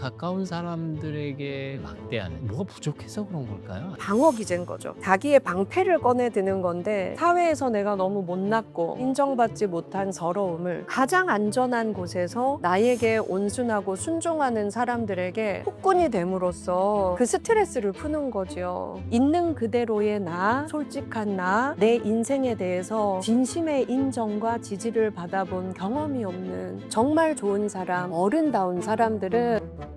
가까운 사람들에게 막대하는 뭐가 부족해서 그런 걸까요? 방어 기제인 거죠. 자기의 방패를 꺼내드는 건데 사회에서 내가 너무 못났고 인정받지 못한 서러움을 가장 안전한 곳에서 나에게 온순하고 순종하는 사람들에게 폭군이 됨으로써 그 스트레스를 푸는 거죠. 있는 그대로의 나, 솔직한 나, 내 인생에 대해서 진심의 인정과 지지를 받아본 경험이 없는 정말 좋은 사람, 어른다운 사람들은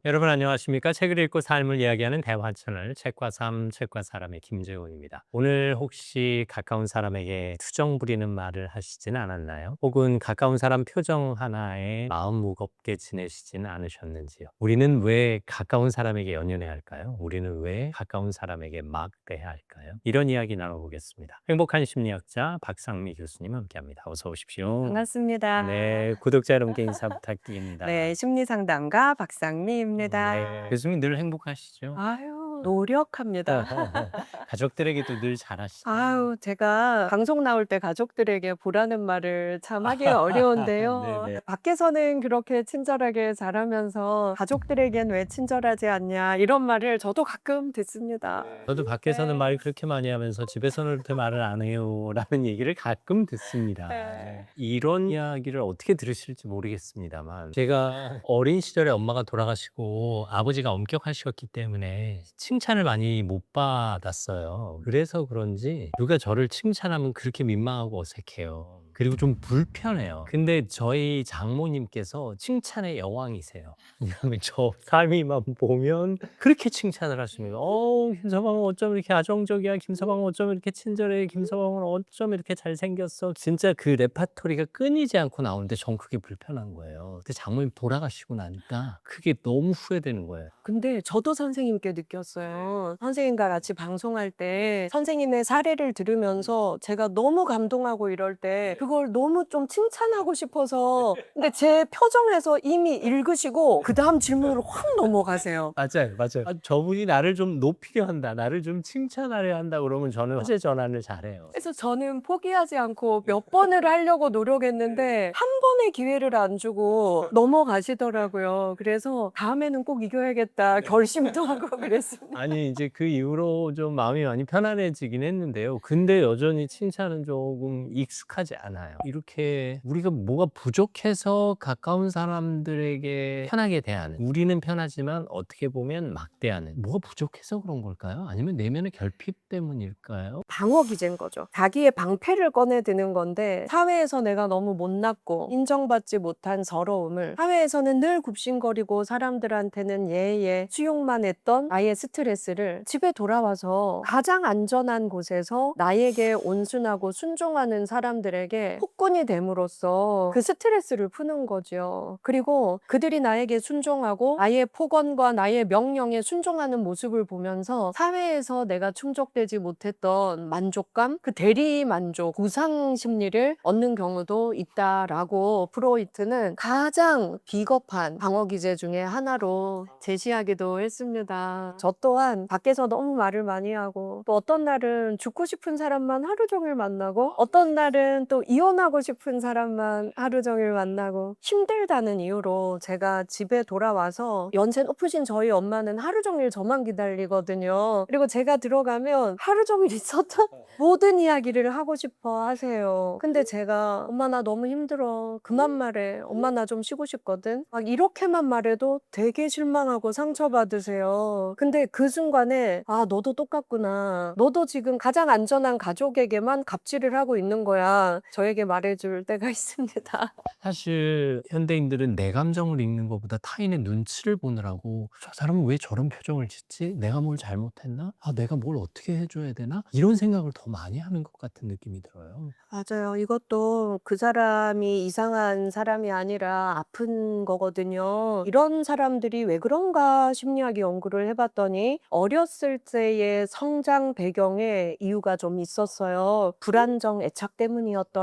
여러분 안녕하십니까? 책을 읽고 삶을 이야기하는 대화 채널 책과 삶, 책과 사람의 김재훈입니다. 오늘 혹시 가까운 사람에게 투정 부리는 말을 하시지는 않았나요? 혹은 가까운 사람 표정 하나에 마음 무겁게 지내시지는 않으셨는지요? 우리는 왜 가까운 사람에게 연연해야 할까요? 우리는 왜 가까운 사람에게 막대해야 할까요? 이런 이야기 나눠보겠습니다. 행복한 심리학자 박상미 교수님 함께합니다. 어서 오십시오. 반갑습니다. 네, 구독자 여러분께 인사 부탁드립니다. 네, 심리상담가 박상미입니다. 네, 교수님 늘 행복하시죠? 아유, 노력합니다. 가족들에게도 늘 잘하시죠? 아유, 제가 방송 나올 때 가족들에게 보라는 말을 참 하기 어려운데요. 네네. 밖에서는 그렇게 친절하게 잘하면서 가족들에겐 왜 친절하지 않냐 이런 말을 저도 가끔 듣습니다. 저도 밖에서는 말 그렇게 많이 하면서 집에서는 그렇게 말을 안 해요라는 얘기를 가끔 듣습니다. 네. 이런 이야기를 어떻게 들으실지 모르겠습니다만 제가 어린 시절에 엄마가 돌아가시고 아버지가 엄격하셨기 때문에 칭찬을 많이 못 받았어요. 그래서 그런지 누가 저를 칭찬하면 그렇게 민망하고 어색해요. 그리고 좀 불편해요. 근데 저희 장모님께서 칭찬의 여왕이세요. 왜냐하면 저 삶이만 보면 그렇게 칭찬을 하십니다. 김서방은 어쩜 이렇게 아정적이야. 김서방은 어쩜 이렇게 친절해. 김서방은 어쩜 이렇게 잘생겼어. 진짜 그 레파토리가 끊이지 않고 나오는데 전 그게 불편한 거예요. 근데 장모님 돌아가시고 나니까 그게 너무 후회되는 거예요. 근데 저도 선생님께 느꼈어요. 선생님과 같이 방송할 때 선생님의 사례를 들으면서 제가 너무 감동하고 이럴 때 그걸 너무 좀 칭찬하고 싶어서 근데 제 표정에서 이미 읽으시고 그 다음 질문으로 확 넘어가세요. 맞아요, 맞아요. 저분이 나를 좀 높이려 한다, 나를 좀 칭찬하려 한다 그러면 저는 화제 전환을 잘해요. 그래서 저는 포기하지 않고 몇 번을 하려고 노력했는데 한 번의 기회를 안 주고 넘어가시더라고요. 그래서 다음에는 꼭 이겨야겠다 결심도 하고 그랬습니다. 아니 이제 그 이후로 좀 마음이 많이 편안해지긴 했는데요. 근데 여전히 칭찬은 조금 익숙하지 않아요. 이렇게 우리가 뭐가 부족해서 가까운 사람들에게 편하게 대하는, 우리는 편하지만 어떻게 보면 막대하는, 뭐가 부족해서 그런 걸까요? 아니면 내면의 결핍 때문일까요? 방어 기제인 거죠. 자기의 방패를 꺼내드는 건데 사회에서 내가 너무 못났고 인정받지 못한 서러움을 사회에서는 늘 굽신거리고 사람들한테는 예예 수용만 했던 나의 스트레스를 집에 돌아와서 가장 안전한 곳에서 나에게 온순하고 순종하는 사람들에게 폭군이 됨으로써 그 스트레스를 푸는 거죠. 그리고 그들이 나에게 순종하고 나의 폭언과 나의 명령에 순종하는 모습을 보면서 사회에서 내가 충족되지 못했던 만족감, 그 대리 만족, 보상 심리를 얻는 경우도 있다라고 프로이트는 가장 비겁한 방어 기제 중에 하나로 제시하기도 했습니다. 저 또한 밖에서 너무 말을 많이 하고 또 어떤 날은 죽고 싶은 사람만 하루 종일 만나고 어떤 날은 또 이혼하고 싶은 사람만 하루 종일 만나고 힘들다는 이유로 제가 집에 돌아와서 연세 높으신 저희 엄마는 하루 종일 저만 기다리거든요. 그리고 제가 들어가면 하루 종일 있었던 모든 이야기를 하고 싶어 하세요. 근데 제가 엄마 나 너무 힘들어. 그만 말해. 엄마 나 좀 쉬고 싶거든. 막 이렇게만 말해도 되게 실망하고 상처받으세요. 근데 그 순간에 아 너도 똑같구나. 너도 지금 가장 안전한 가족에게만 갑질을 하고 있는 거야. 저에게 말해줄 때가 있습니다. 사실 현대인들은 내 감정을 읽는 것보다 타인의 눈치를 보느라고 저 사람은 왜 저런 표정을 짓지? 내가 뭘 잘못했나? 내가 뭘 어떻게 해줘야 되나? 이런 생각을 더 많이 하는 것 같은 느낌이 들어요. 맞아요. 이것도 그 사람이 이상한 사람이 아니라 아픈 거거든요. 이런 사람들이 왜 그런가 심리학 연구를 해봤더니 어렸을 때의 성장 배경에 이유가 좀 있었어요. 불안정 애착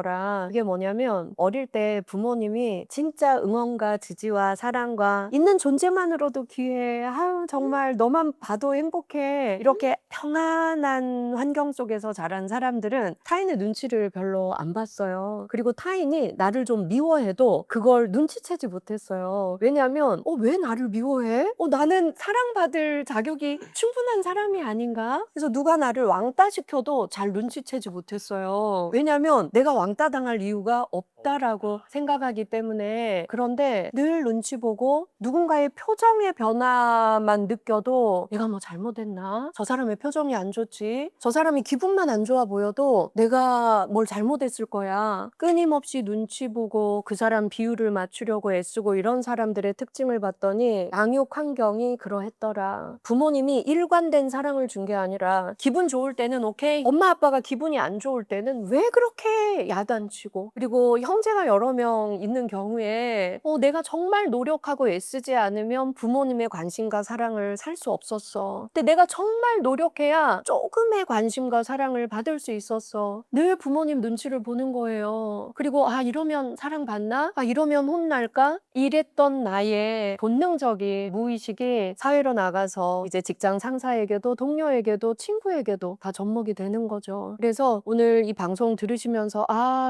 있더라. 그게 뭐냐면 어릴 때 부모님이 진짜 응원과 지지와 사랑과 있는 존재만으로도 귀해. 아유, 정말 너만 봐도 행복해. 이렇게 평안한 환경 속에서 자란 사람들은 타인의 눈치를 별로 안 봤어요. 그리고 타인이 나를 좀 미워해도 그걸 눈치채지 못했어요. 왜냐하면 왜 나를 미워해? 나는 사랑받을 자격이 충분한 사람이 아닌가? 그래서 누가 나를 왕따 시켜도 잘 눈치채지 못했어요. 왜냐하면 내가 왕따 당할 이유가 없다라고 생각하기 때문에. 그런데 늘 눈치 보고 누군가의 표정의 변화만 느껴도 내가 뭐 잘못했나? 저 사람의 표정이 안 좋지? 저 사람이 기분만 안 좋아 보여도 내가 뭘 잘못했을 거야. 끊임없이 눈치 보고 그 사람 비율을 맞추려고 애쓰고 이런 사람들의 특징을 봤더니 양육 환경이 그러했더라. 부모님이 일관된 사랑을 준 게 아니라 기분 좋을 때는 오케이, 엄마 아빠가 기분이 안 좋을 때는 왜 그렇게 야단치고, 그리고 형제가 여러 명 있는 경우에 내가 정말 노력하고 애쓰지 않으면 부모님의 관심과 사랑을 살 수 없었어. 근데 내가 정말 노력해야 조금의 관심과 사랑을 받을 수 있었어. 늘 부모님 눈치를 보는 거예요. 그리고 이러면 사랑받나? 이러면 혼날까? 이랬던 나의 본능적인 무의식이 사회로 나가서 이제 직장 상사에게도 동료에게도 친구에게도 다 접목이 되는 거죠. 그래서 오늘 이 방송 들으시면서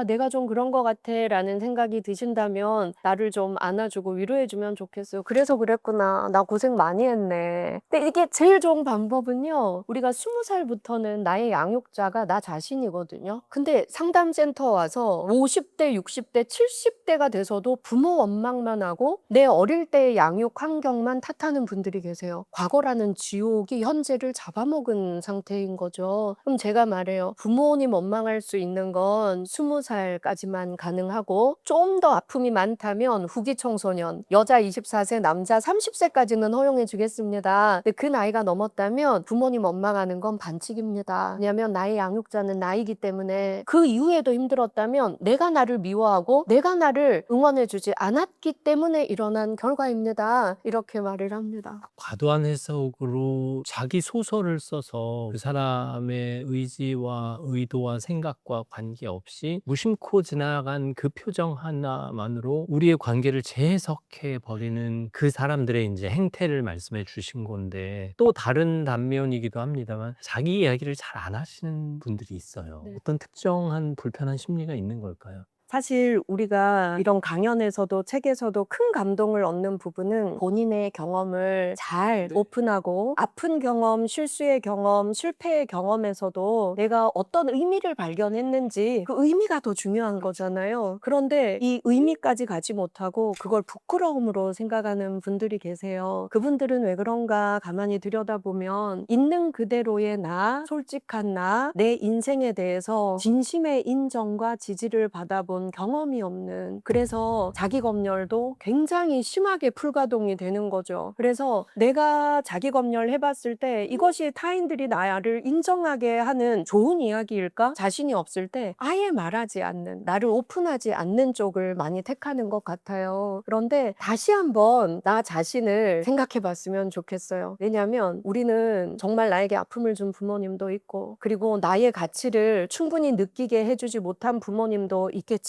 내가 좀 그런 것 같아 라는 생각이 드신다면 나를 좀 안아주고 위로해주면 좋겠어요. 그래서 그랬구나. 나 고생 많이 했네. 근데 이게 제일 좋은 방법은요, 우리가 20살부터는 나의 양육자가 나 자신이거든요. 근데 상담센터 와서 50대, 60대, 70대가 돼서도 부모 원망만 하고 내 어릴 때의 양육 환경만 탓하는 분들이 계세요. 과거라는 지옥이 현재를 잡아먹은 상태인 거죠. 그럼 제가 말해요. 부모님 원망할 수 있는 건 20살까지만 가능하고, 좀 더 아픔이 많다면 후기 청소년, 여자 24세, 남자 30세까지는 허용해 주겠습니다. 근데 그 나이가 넘었다면 부모님 원망하는 건 반칙입니다. 왜냐하면 나의 양육자는 나이기 때문에. 그 이후에도 힘들었다면 내가 나를 미워하고 내가 나를 응원해 주지 않았기 때문에 일어난 결과입니다. 이렇게 말을 합니다. 과도한 해석으로 자기 소설을 써서 그 사람의 의지와 의도와 생각과 관계없이 무심코 지나간 그 표정 하나만으로 우리의 관계를 재해석해 버리는 그 사람들의 이제 행태를 말씀해 주신 건데, 또 다른 단면이기도 합니다만 자기 이야기를 잘 안 하시는 분들이 있어요. 네. 어떤 특정한 불편한 심리가 있는 걸까요? 사실 우리가 이런 강연에서도 책에서도 큰 감동을 얻는 부분은 본인의 경험을 잘 오픈하고, 아픈 경험, 실수의 경험, 실패의 경험에서도 내가 어떤 의미를 발견했는지 그 의미가 더 중요한 거잖아요. 그런데 이 의미까지 가지 못하고 그걸 부끄러움으로 생각하는 분들이 계세요. 그분들은 왜 그런가 가만히 들여다보면 있는 그대로의 나, 솔직한 나, 내 인생에 대해서 진심의 인정과 지지를 받아본 경험이 없는, 그래서 자기 검열도 굉장히 심하게 불가동이 되는 거죠. 그래서 내가 자기 검열 해봤을 때 이것이 타인들이 나를 인정하게 하는 좋은 이야기일까? 자신이 없을 때 아예 말하지 않는, 나를 오픈하지 않는 쪽을 많이 택하는 것 같아요. 그런데 다시 한번 나 자신을 생각해 봤으면 좋겠어요. 왜냐하면 우리는 정말 나에게 아픔을 준 부모님도 있고, 그리고 나의 가치를 충분히 느끼게 해주지 못한 부모님도 있겠지만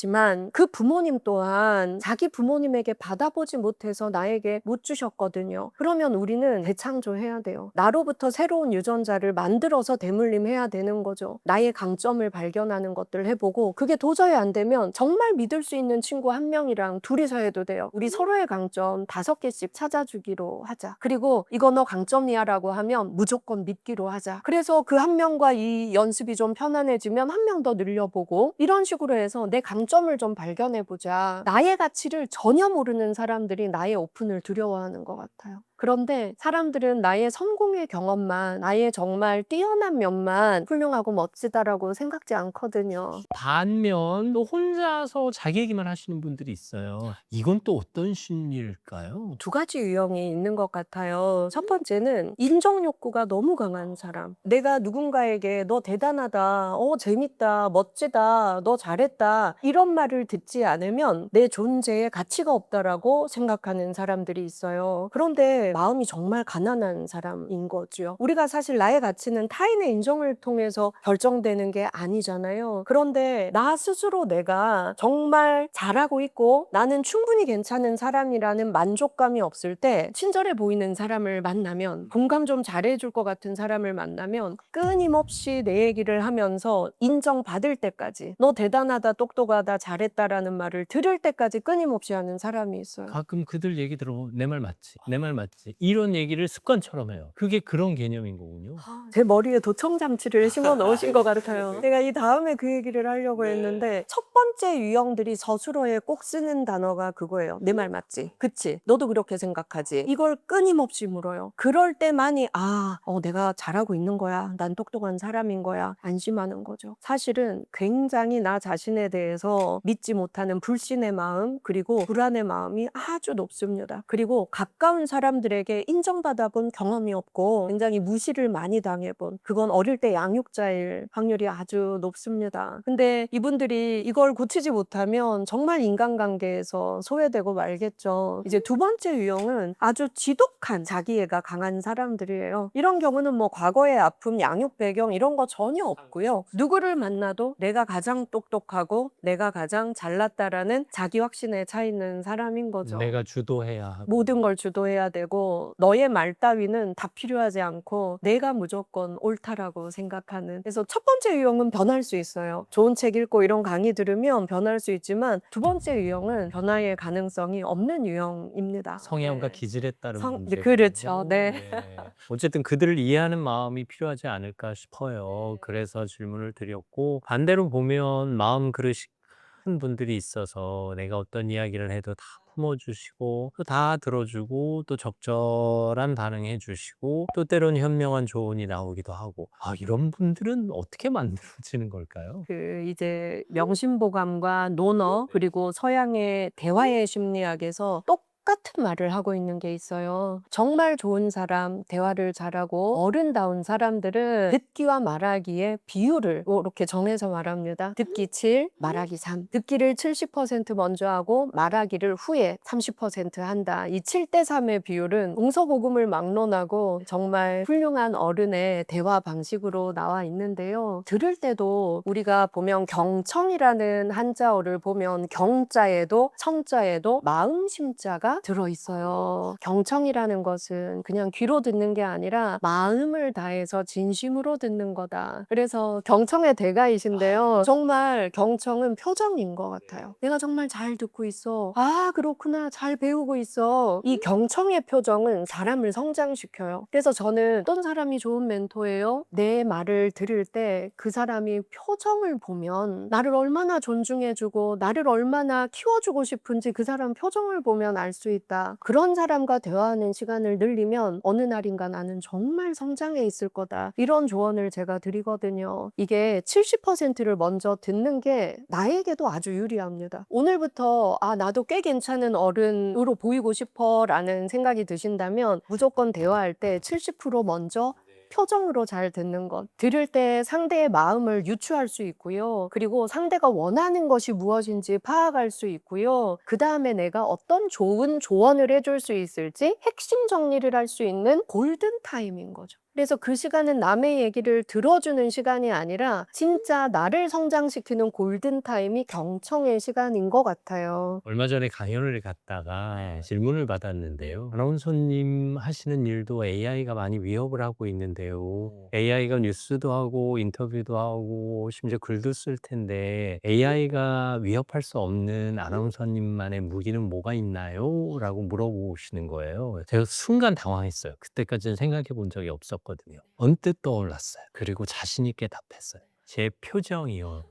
그 부모님 또한 자기 부모님에게 받아보지 못해서 나에게 못 주셨거든요. 그러면 우리는 재창조해야 돼요. 나로부터 새로운 유전자를 만들어서 대물림해야 되는 거죠. 나의 강점을 발견하는 것들 해보고, 그게 도저히 안 되면 정말 믿을 수 있는 친구 한 명이랑 둘이서 해도 돼요. 우리 서로의 강점 5개씩 찾아주기로 하자. 그리고 이거 너 강점이야 라고 하면 무조건 믿기로 하자. 그래서 그 한 명과 이 연습이 좀 편안해지면 한 명 더 늘려보고, 이런 식으로 해서 내 강점을 좀 발견해보자. 나의 가치를 전혀 모르는 사람들이 나의 오픈을 두려워하는 것 같아요. 그런데 사람들은 나의 성공의 경험만, 나의 정말 뛰어난 면만 훌륭하고 멋지다라고 생각지 않거든요. 반면 또 혼자서 자기 얘기만 하시는 분들이 있어요. 이건 또 어떤 심리일까요? 2가지 유형이 있는 것 같아요. 첫 번째는 인정 욕구가 너무 강한 사람. 내가 누군가에게 너 대단하다, 재밌다, 멋지다, 너 잘했다 이런 말을 듣지 않으면 내 존재에 가치가 없다라고 생각하는 사람들이 있어요. 그런데 때 마음이 정말 가난한 사람인 거죠. 우리가 사실 나의 가치는 타인의 인정을 통해서 결정되는 게 아니잖아요. 그런데 나 스스로 내가 정말 잘하고 있고 나는 충분히 괜찮은 사람이라는 만족감이 없을 때 친절해 보이는 사람을 만나면, 공감 좀 잘해줄 것 같은 사람을 만나면 끊임없이 내 얘기를 하면서 인정받을 때까지, 너 대단하다, 똑똑하다, 잘했다라는 말을 들을 때까지 끊임없이 하는 사람이 있어요. 가끔 그들 얘기 들어보면 내 말 맞지? 내 말 맞지? 이런 얘기를 습관처럼 해요. 그게 그런 개념인 거군요. 제 머리에 도청장치를 심어 넣으신 것 같아요. 제가 이 다음에 그 얘기를 하려고 했는데, 첫 번째 유형들이 서술어에 꼭 쓰는 단어가 그거예요. 내 말 맞지? 그치? 너도 그렇게 생각하지? 이걸 끊임없이 물어요. 그럴 때만이 내가 잘하고 있는 거야. 난 똑똑한 사람인 거야. 안심하는 거죠. 사실은 굉장히 나 자신에 대해서 믿지 못하는 불신의 마음, 그리고 불안의 마음이 아주 높습니다. 그리고 가까운 사람들에게 인정받아 본 경험이 없고 굉장히 무시를 많이 당해본, 그건 어릴 때 양육자일 확률이 아주 높습니다. 근데 이분들이 이걸 고치지 못하면 정말 인간관계에서 소외되고 말겠죠. 이제 두 번째 유형은 아주 지독한 자기애가 강한 사람들이에요. 이런 경우는 뭐 과거의 아픔, 양육 배경 이런 거 전혀 없고요. 누구를 만나도 내가 가장 똑똑하고 내가 가장 잘났다라는 자기 확신에 차 있는 사람인 거죠. 내가 주도해야 하고. 모든 걸 주도해야 되고 너의 말 따위는 다 필요하지 않고 내가 무조건 옳다라고 생각하는. 그래서 첫 번째 유형은 변할 수 있어요. 좋은 책 읽고 이런 강의 들으면 변할 수 있지만, 두 번째 유형은 변화의 가능성이 없는 유형입니다. 성향과 네. 기질에 따른 문제. 그렇죠. 네. 어쨌든 그들을 이해하는 마음이 필요하지 않을까 싶어요. 그래서 질문을 드렸고, 반대로 보면 마음 그릇이 큰 분들이 있어서 내가 어떤 이야기를 해도 다 품어주시고 또 다 들어주고 또 적절한 반응해 주시고 또 때론 현명한 조언이 나오기도 하고, 이런 분들은 어떻게 만들어지는 걸까요? 이제 명심보감과 논어, 그리고 서양의 대화의 심리학에서 똑같은 말을 하고 있는 게 있어요. 정말 좋은 사람, 대화를 잘하고 어른다운 사람들은 듣기와 말하기의 비율을 이렇게 정해서 말합니다. 듣기 7, 말하기 3. 듣기를 70% 먼저 하고 말하기를 후에 30% 한다. 이 7대 3의 비율은 동서고금을 막론하고 정말 훌륭한 어른의 대화 방식으로 나와 있는데요. 들을 때도 우리가 보면 경청이라는 한자어를 보면 경자에도 청자에도 마음심자가 들어있어요. 경청이라는 것은 그냥 귀로 듣는 게 아니라 마음을 다해서 진심으로 듣는 거다. 그래서 경청의 대가이신데요. 정말 경청은 표정인 것 같아요. 내가 정말 잘 듣고 있어. 그렇구나. 잘 배우고 있어. 이 경청의 표정은 사람을 성장시켜요. 그래서 저는 어떤 사람이 좋은 멘토예요? 내 말을 들을 때 그 사람이 표정을 보면 나를 얼마나 존중해주고 나를 얼마나 키워주고 싶은지 그 사람 표정을 보면 알 수 있다. 그런 사람과 대화하는 시간을 늘리면 어느 날인가 나는 정말 성장해 있을 거다. 이런 조언을 제가 드리거든요. 이게 70%를 먼저 듣는 게 나에게도 아주 유리합니다. 오늘부터 나도 꽤 괜찮은 어른으로 보이고 싶어 라는 생각이 드신다면 무조건 대화할 때 70% 먼저 표정으로 잘 듣는 것. 들을 때 상대의 마음을 유추할 수 있고요. 그리고 상대가 원하는 것이 무엇인지 파악할 수 있고요. 그 다음에 내가 어떤 좋은 조언을 해줄 수 있을지 핵심 정리를 할 수 있는 골든타임인 거죠. 그래서 그 시간은 남의 얘기를 들어주는 시간이 아니라 진짜 나를 성장시키는 골든타임이 경청의 시간인 것 같아요. 얼마 전에 강연을 갔다가 질문을 받았는데요. 아나운서님 하시는 일도 AI가 많이 위협을 하고 있는데요. AI가 뉴스도 하고 인터뷰도 하고 심지어 글도 쓸 텐데 AI가 위협할 수 없는 아나운서님만의 무기는 뭐가 있나요? 라고 물어보시는 거예요. 제가 순간 당황했어요. 그때까지는 생각해 본 적이 없었거든요. 언뜻 떠올랐어요. 그리고 자신 있게 답했어요. 제 표정이요.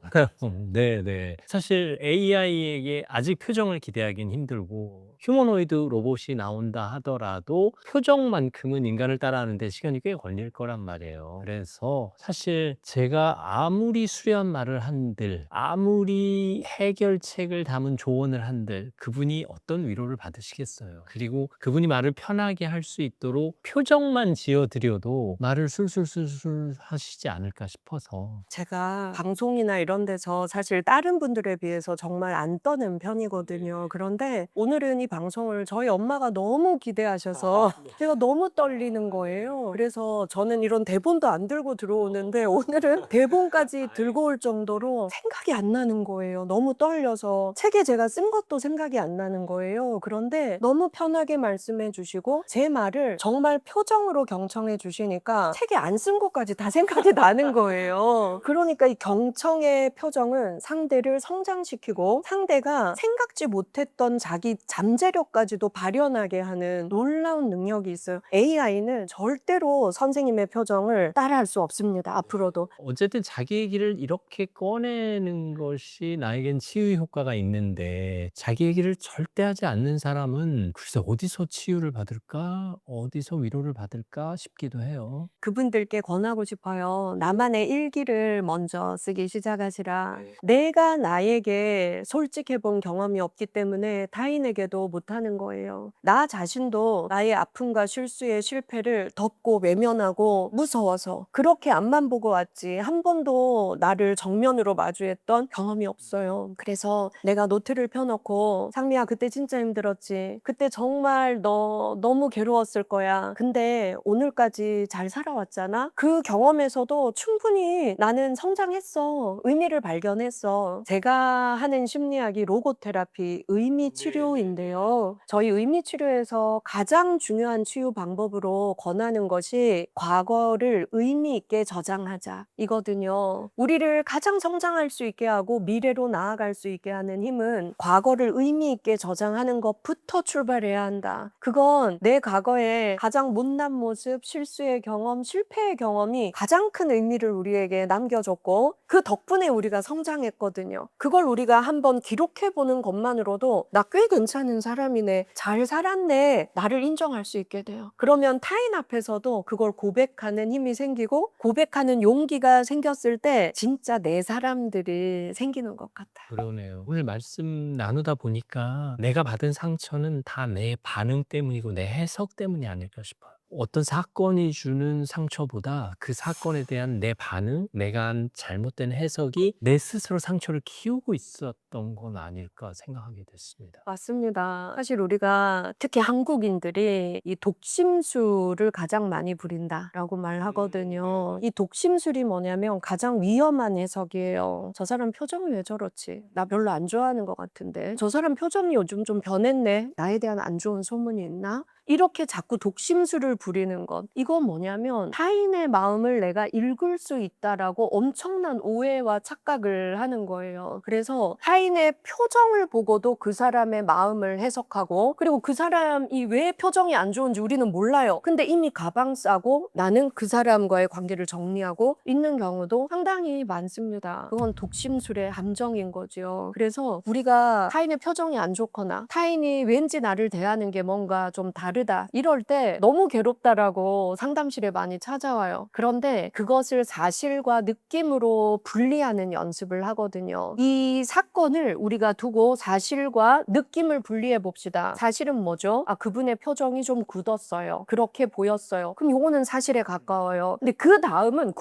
네네. 사실 AI에게 아직 표정을 기대하기는 힘들고 휴머노이드 로봇이 나온다 하더라도 표정만큼은 인간을 따라하는데 시간이 꽤 걸릴 거란 말이에요. 그래서 사실 제가 아무리 수려한 말을 한들, 아무리 해결책을 담은 조언을 한들 그분이 어떤 위로를 받으시겠어요. 그리고 그분이 말을 편하게 할 수 있도록 표정만 지어드려도 말을 술술술술 하시지 않을까 싶어서. 제가 방송이나 이런 데서 사실 다른 분들에 비해서 정말 안 떠는 편이거든요. 그런데 오늘은 이 방송을 저희 엄마가 너무 기대하셔서 제가 너무 떨리는 거예요. 그래서 저는 이런 대본도 안 들고 들어오는데 오늘은 대본까지 들고 올 정도로 생각이 안 나는 거예요. 너무 떨려서. 책에 제가 쓴 것도 생각이 안 나는 거예요. 그런데 너무 편하게 말씀해 주시고 제 말을 정말 표정으로 경청해 주시니까 책에 안 쓴 것까지 다 생각이 나는 거예요. 그러니까 이 경청의 표정은 상대를 성장시키고 상대가 생각지 못했던 자기 잠재력까지도 발현하게 하는 놀라운 능력이 있어요. AI는 절대로 선생님의 표정을 따라할 수 없습니다. 앞으로도. 어쨌든 자기 얘기를 이렇게 꺼내는 것이 나에겐 치유 효과가 있는데 자기 얘기를 절대 하지 않는 사람은 글쎄 어디서 치유를 받을까? 어디서 위로를 받을까 싶기도 해요. 그분들께 권하고 싶어요. 나만의 일기를 먼저 쓰기 시작하시라. 내가 나에게 솔직해 본 경험이 없기 때문에 타인에게도 못하는 거예요. 나 자신도 나의 아픔과 실수의 실패를 덮고 외면하고 무서워서 그렇게 앞만 보고 왔지 한 번도 나를 정면으로 마주했던 경험이 없어요. 그래서 내가 노트를 펴놓고 상미야 그때 진짜 힘들었지. 그때 정말 너 너무 괴로웠을 거야. 근데 오늘까지 잘 살아왔잖아. 그 경험에서도 충분히 나는 성장했어. 의미를 발견했어. 제가 하는 심리학이 로고테라피, 의미 치료인데요. 저희 의미 치료에서 가장 중요한 치유 방법으로 권하는 것이 과거를 의미 있게 저장하자 이거든요. 우리를 가장 성장할 수 있게 하고 미래로 나아갈 수 있게 하는 힘은 과거를 의미 있게 저장하는 것부터 출발해야 한다. 그건 내 과거에 가장 못난 모습, 실수의 경험, 실패의 경험이 가장 큰 의미를 우리에게 남겨줬고 그 덕분에 우리가 성장했거든요. 그걸 우리가 한번 기록해보는 것만으로도 나 꽤 괜찮은 사람이네, 잘 살았네, 나를 인정할 수 있게 돼요. 그러면 타인 앞에서도 그걸 고백하는 힘이 생기고 고백하는 용기가 생겼을 때 진짜 내 사람들이 생기는 것 같아요. 그러네요. 오늘 말씀 나누다 보니까 내가 받은 상처는 다 내 반응 때문이고 내 해석 때문이 아닐까 싶어요. 어떤 사건이 주는 상처보다 그 사건에 대한 내 반응, 내가 한 잘못된 해석이 내 스스로 상처를 키우고 있었던 건 아닐까 생각하게 됐습니다. 맞습니다. 사실 우리가 특히 한국인들이 이 독심술을 가장 많이 부린다라고 말하거든요. 이 독심술이 뭐냐면 가장 위험한 해석이에요. 저 사람 표정이 왜 저렇지? 나 별로 안 좋아하는 것 같은데. 저 사람 표정이 요즘 좀 변했네. 나에 대한 안 좋은 소문이 있나? 이렇게 자꾸 독심술을 부리는 것. 이건 뭐냐면 타인의 마음을 내가 읽을 수 있다라고 엄청난 오해와 착각을 하는 거예요. 그래서 타인의 표정을 보고도 그 사람의 마음을 해석하고 그리고 그 사람이 왜 표정이 안 좋은지 우리는 몰라요. 근데 이미 가방 싸고 나는 그 사람과의 관계를 정리하고 있는 경우도 상당히 많습니다. 그건 독심술의 함정인 거죠. 그래서 우리가 타인의 표정이 안 좋거나 타인이 왠지 나를 대하는 게 뭔가 좀 다르다 이럴 때 너무 괴롭다라고 상담실에 많이 찾아와요. 그런데 그것을 사실과 느낌으로 분리하는 연습을 하거든요. 이 사건을 우리가 두고 사실과 느낌을 분리해 봅시다. 사실은 뭐죠? 아, 그분의 표정이 좀 굳었어요. 그렇게 보였어요. 그럼 요거는 사실에 가까워요. 근데 그 다음은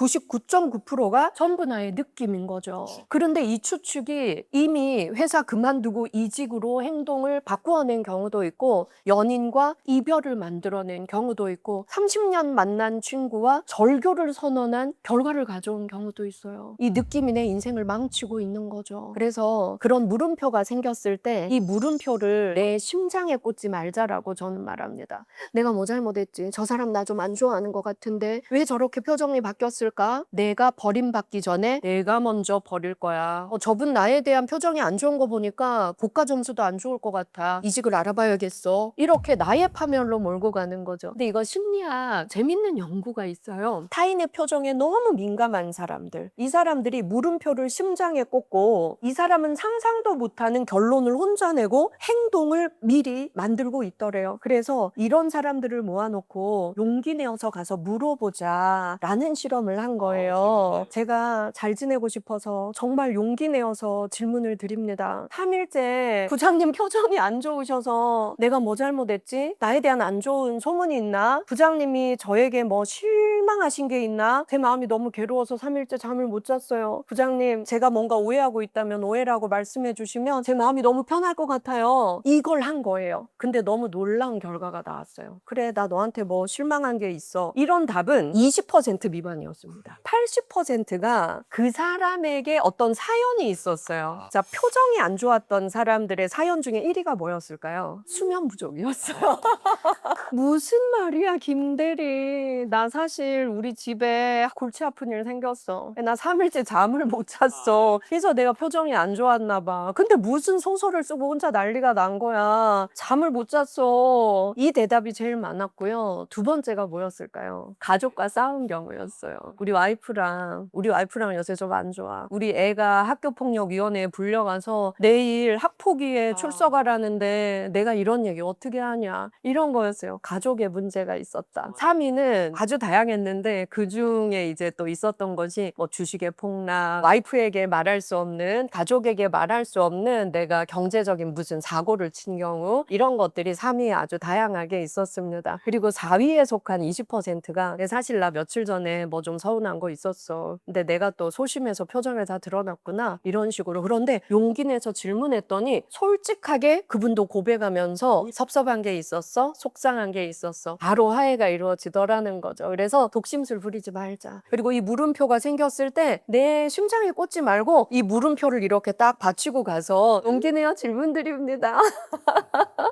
99.9%가 전부 나의 느낌인 거죠. 그런데 이 추측이 이미 회사 그만두고 이직으로 행동을 바꾸어낸 경우도 있고 연인과 이별을 만들어낸 경우도 있고 30년 만난 친구와 절교를 선언한 결과를 가져온 경우도 있어요. 이 느낌이 내 인생을 망치고 있는 거죠. 그래서 그런 물음표가 생겼을 때 이 물음표를 내 심장에 꽂지 말자라고 저는 말합니다. 내가 뭐 잘못했지? 저 사람 나 좀 안 좋아하는 것 같은데 왜 저렇게 표정이 바뀌었을까? 내가 버림받기 전에 내가 먼저 버릴 거야. 저분 나에 대한 표정이 안 좋은 거 보니까 고가 점수도 안 좋을 것 같아. 이직을 알아봐야겠어. 이렇게 나의 파멸로 몰고 가는 거죠. 근데 이거 심리학 재밌는 연구가 있어요. 타인의 표정에 너무 민감한 사람들. 이 사람들이 물음표를 심장에 꽂고 이 사람은 상상도 못하는 결론을 혼자 내고 행동을 미리 만들고 있더래요. 그래서 이런 사람들을 모아놓고 용기 내어서 가서 물어보자 라는 실험을 한 거예요. 제가 잘 지내고 싶어서 정말 용기 내어서 질문을 드립니다. 3일째 부장님 표정이 안 좋으셔서 내가 뭐 잘못했지? 나에 나에 대한 안 좋은 소문이 있나? 부장님이 저에게 뭐 실망하신 게 있나? 제 마음이 너무 괴로워서 3일째 잠을 못 잤어요. 부장님, 제가 뭔가 오해하고 있다면 오해라고 말씀해 주시면 제 마음이 너무 편할 것 같아요. 이걸 한 거예요. 근데 너무 놀라운 결과가 나왔어요. 그래, 나 너한테 뭐 실망한 게 있어. 이런 답은 20% 미만이었습니다. 80%가 그 사람에게 어떤 사연이 있었어요. 자, 표정이 안 좋았던 사람들의 사연 중에 1위가 뭐였을까요? 수면 부족이었어요. 무슨 말이야, 김대리. 나 사실 우리 집에 골치 아픈 일 생겼어. 나 3일째 잠을 못 잤어. 그래서 내가 표정이 안 좋았나 봐. 근데 무슨 소설을 쓰고 혼자 난리가 난 거야. 잠을 못 잤어. 이 대답이 제일 많았고요. 두 번째가 뭐였을까요? 가족과 싸운 경우였어요. 우리 와이프랑 요새 좀 안 좋아. 우리 애가 학교폭력위원회에 불려가서 내일 학폭위에 출석하라는데 내가 이런 얘기 어떻게 하냐. 이런 거였어요. 가족의 문제가 있었다. 3위는 아주 다양했는데 그 중에 이제 또 있었던 것이 뭐 주식의 폭락, 와이프에게 말할 수 없는, 가족에게 말할 수 없는 내가 경제적인 무슨 사고를 친 경우, 이런 것들이 3위에 아주 다양하게 있었습니다. 그리고 4위에 속한 20%가 사실 나 며칠 전에 뭐 좀 서운한 거 있었어. 근데 내가 또 소심해서 표정에 다 드러났구나. 이런 식으로. 그런데 용기 내서 질문했더니 솔직하게 그분도 고백하면서 섭섭한 게 있었어? 속상한 게 있었어. 바로 화해가 이루어지더라는 거죠. 그래서 독심술 부리지 말자. 그리고 이 물음표가 생겼을 때 내 심장에 꽂지 말고 이 물음표를 이렇게 딱 받치고 가서 용기 내어 질문 드립니다.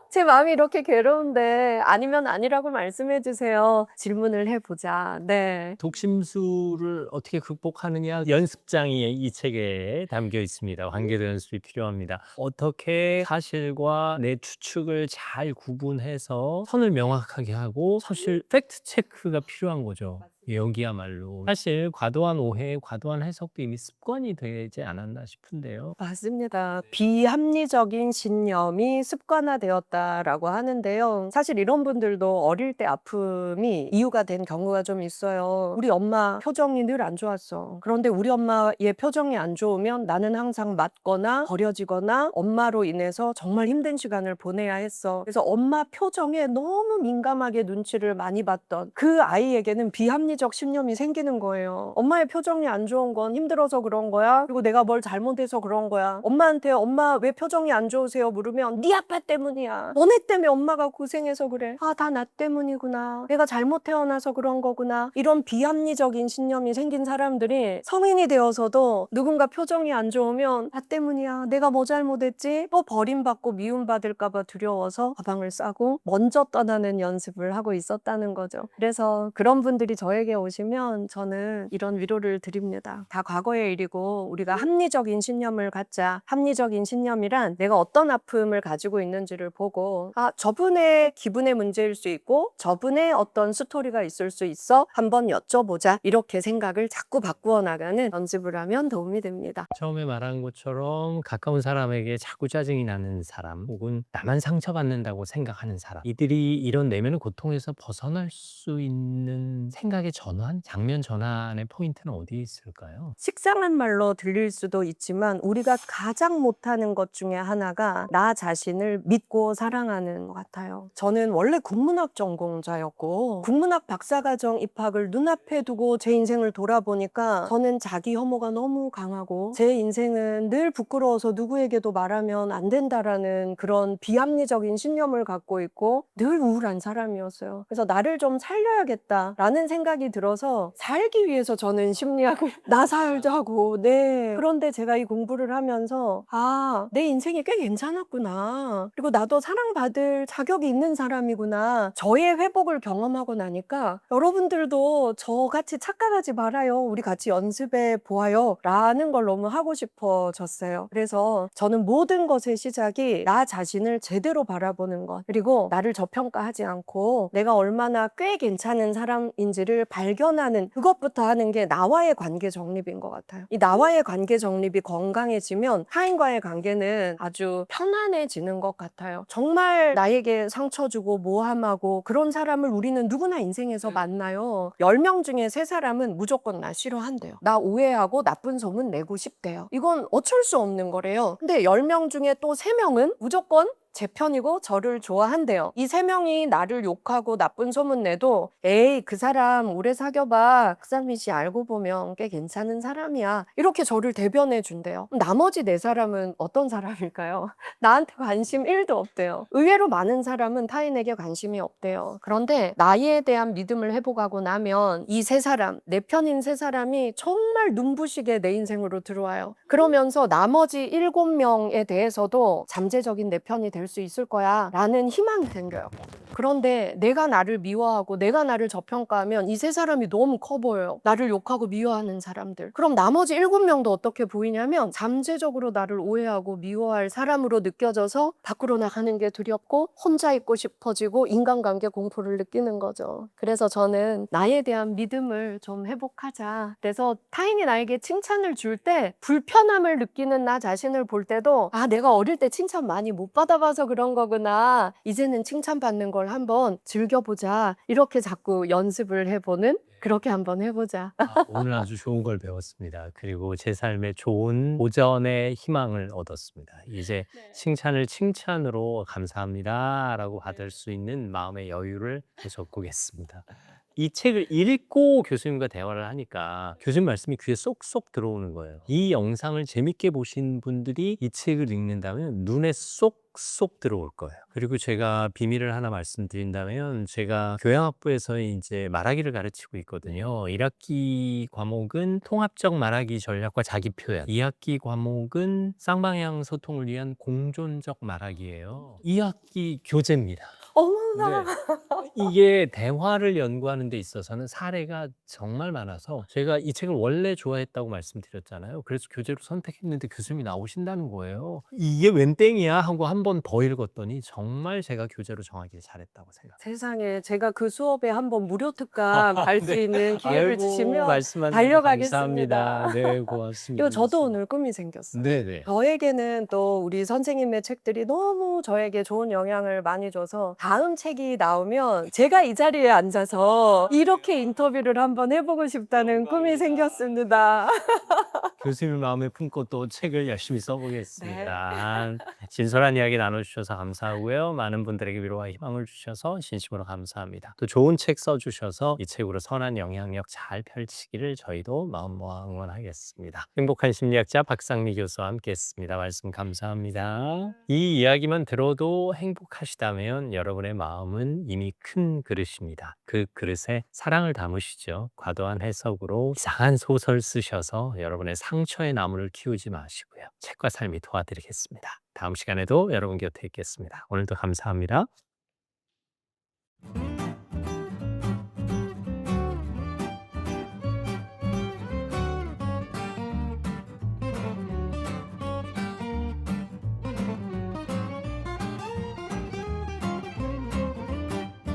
제 마음이 이렇게 괴로운데 아니면 아니라고 말씀해 주세요. 질문을 해보자. 네. 독심술을 어떻게 극복하느냐 연습장이 이 책에 담겨 있습니다. 관계도 연습이 필요합니다. 어떻게 사실과 내 추측을 잘 구분해서 선을 명확하게 하고 사실 팩트 체크가 필요한 거죠. 여기야말로 사실 과도한 오해, 과도한 해석도 이미 습관이 되지 않았나 싶은데요. 맞습니다. 비합리적인 신념이 습관화되었다라고 하는데요. 사실 이런 분들도 어릴 때 아픔이 이유가 된 경우가 좀 있어요. 우리 엄마 표정이 늘 안 좋았어. 그런데 우리 엄마의 표정이 안 좋으면 나는 항상 맞거나 버려지거나 엄마로 인해서 정말 힘든 시간을 보내야 했어. 그래서 엄마 표정에 너무 민감하게 눈치를 많이 봤던 그 아이에게는 비합리적 신념이 생기는 거예요. 엄마의 표정이 안 좋은 건 힘들어서 그런 거야. 그리고 내가 뭘 잘못해서 그런 거야. 엄마한테 엄마 왜 표정이 안 좋으세요? 물으면 네 아빠 때문이야. 너네 때문에 엄마가 고생해서 그래. 아, 다 나 때문이구나. 내가 잘못 태어나서 그런 거구나. 이런 비합리적인 신념이 생긴 사람들이 성인이 되어서도 누군가 표정이 안 좋으면 나 때문이야. 내가 뭐 잘못했지? 또 버림받고 미움받을까 봐 두려워서 가방을 싸고 먼저 떠나는 연습을 하고 있었다는 거죠. 그래서 그런 분들이 저에게 오시면 저는 이런 위로를 드립니다. 다 과거의 일이고 우리가 합리적인 신념을 갖자. 합리적인 신념이란 내가 어떤 아픔을 가지고 있는지를 보고 아, 저분의 기분의 문제일 수 있고 저분의 어떤 스토리가 있을 수 있어. 한번 여쭤보자. 이렇게 생각을 자꾸 바꾸어 나가는 연습을 하면 도움이 됩니다. 처음에 말한 것처럼 가까운 사람에게 자꾸 짜증이 나는 사람 혹은 나만 상처받는다고 생각하는 사람 이들이 이런 내면의 고통에서 벗어날 수 있는 생각의 전환, 장면 전환의 포인트는 어디에 있을까요? 식상한 말로 들릴 수도 있지만 우리가 가장 못하는 것 중에 하나가 나 자신을 믿고 사랑하는 것 같아요. 저는 원래 국문학 전공자였고 국문학 박사과정 입학을 눈앞에 두고 제 인생을 돌아보니까 저는 자기 혐오가 너무 강하고 제 인생은 늘 부끄러워서 누구에게도 말하면 안 된다라는 그런 비합리적인 신념을 갖고 있고 늘 우울한 사람이었어요. 그래서 나를 좀 살려야겠다라는 생각이 들어서 살기 위해서 저는 심리학을 나 살자고 네. 그런데 제가 이 공부를 하면서 아, 내 인생이 꽤 괜찮았구나. 그리고 나도 사랑받을 자격이 있는 사람이구나. 저의 회복을 경험하고 나니까 여러분들도 저같이 착각하지 말아요. 우리 같이 연습해 보아요. 라는 걸 너무 하고 싶어졌어요. 그래서 저는 모든 것의 시작이 나 자신을 제대로 바라보는 것 그리고 나를 저평가하지 않고 내가 얼마나 꽤 괜찮은 사람인지를 발견하는 그것부터 하는 게 나와의 관계 정립인 것 같아요. 이 나와의 관계 정립이 건강해지면 타인과의 관계는 아주 편안해지는 것 같아요. 정말 나에게 상처 주고 모함하고 그런 사람을 우리는 누구나 인생에서 만나요. 10명 중에 3사람은 무조건 나 싫어한대요. 나 오해하고 나쁜 소문 내고 싶대요. 이건 어쩔 수 없는 거래요. 근데 10명 중에 또 3명은 무조건 제 편이고 저를 좋아한대요. 이 세 명이 나를 욕하고 나쁜 소문 내도 에이 그 사람 오래 사귀어봐. 박상민 씨 알고 보면 꽤 괜찮은 사람이야. 이렇게 저를 대변해 준대요. 나머지 네 사람은 어떤 사람일까요? 나한테 관심 1도 없대요. 의외로 많은 사람은 타인에게 관심이 없대요. 그런데 나에 대한 믿음을 회복하고 나면 이 세 사람, 내 편인 세 사람이 정말 눈부시게 내 인생으로 들어와요. 그러면서 나머지 7명에 대해서도 잠재적인 내 편이 될 수 있을 거야 라는 희망이 생겨요. 그런데 내가 나를 미워하고 내가 나를 저평가하면 이 세 사람이 너무 커 보여요. 나를 욕하고 미워하는 사람들. 그럼 나머지 7명도 어떻게 보이냐면 잠재적으로 나를 오해하고 미워할 사람으로 느껴져서 밖으로 나가는 게 두렵고 혼자 있고 싶어지고 인간관계 공포를 느끼는 거죠. 그래서 저는 나에 대한 믿음을 좀 회복하자. 그래서 타인이 나에게 칭찬을 줄 때 불편함을 느끼는 나 자신을 볼 때도 아, 내가 어릴 때 칭찬 많이 못 받아봐서 그런 거구나. 이제는 칭찬받는 걸 한번 즐겨보자. 이렇게 자꾸 연습을 해보는 그렇게 한번 해보자. 오늘 아주 좋은 걸 배웠습니다. 그리고 제 삶에 좋은 오전의 희망을 얻었습니다. 이제 칭찬을 칭찬으로 감사합니다라고 받을 수 있는 마음의 여유를 계속 꾸겠습니다. 이 책을 읽고 교수님과 대화를 하니까 교수님 말씀이 귀에 쏙쏙 들어오는 거예요. 이 영상을 재밌게 보신 분들이 이 책을 읽는다면 눈에 쏙쏙 들어올 거예요. 그리고 제가 비밀을 하나 말씀드린다면 제가 교양학부에서 이제 말하기를 가르치고 있거든요. 1학기 과목은 통합적 말하기 전략과 자기 표현. 2학기 과목은 쌍방향 소통을 위한 공존적 말하기예요. 2학기 교재입니다. 어머나. 네. 이게 대화를 연구하는 데 있어서는 사례가 정말 많아서 제가 이 책을 원래 좋아했다고 말씀드렸잖아요. 그래서 교재로 선택했는데 교수님이 나오신다는 거예요. 이게 웬 땡이야 하고 한 번 더 읽었더니 정말 제가 교재로 정하길 잘했다고 생각해요. 세상에 제가 그 수업에 한번 무료 특강 갈 수 있는 기회를 아이고, 주시면 말씀만 달려가겠습니다. 감사합니다. 네, 고맙습니다. 이거 저도 오늘 꿈이 생겼어요. 네네. 저에게는 또 우리 선생님의 책들이 너무 저에게 좋은 영향을 많이 줘서 다음 책이 나오면 제가 이 자리에 앉아서 이렇게 인터뷰를 한번 해보고 싶다는 꿈이 생겼습니다. 교수님 마음에 품고 또 책을 열심히 써보겠습니다. 진솔한 이야기 나눠주셔서 감사하고요. 많은 분들에게 위로와 희망을 주셔서 진심으로 감사합니다. 또 좋은 책 써주셔서 이 책으로 선한 영향력 잘 펼치기를 저희도 마음 모아 응원하겠습니다. 행복한 심리학자 박상미 교수와 함께했습니다. 말씀 감사합니다. 이 이야기만 들어도 행복하시다면 여러분의 마음은 이미 큰 그릇입니다. 그 그릇에 사랑을 담으시죠. 과도한 해석으로 이상한 소설 쓰셔서 여러분의 상처의 나무를 키우지 마시고요. 책과 삶이 도와드리겠습니다. 다음 시간에도 여러분 곁에 있겠습니다. 오늘도 감사합니다.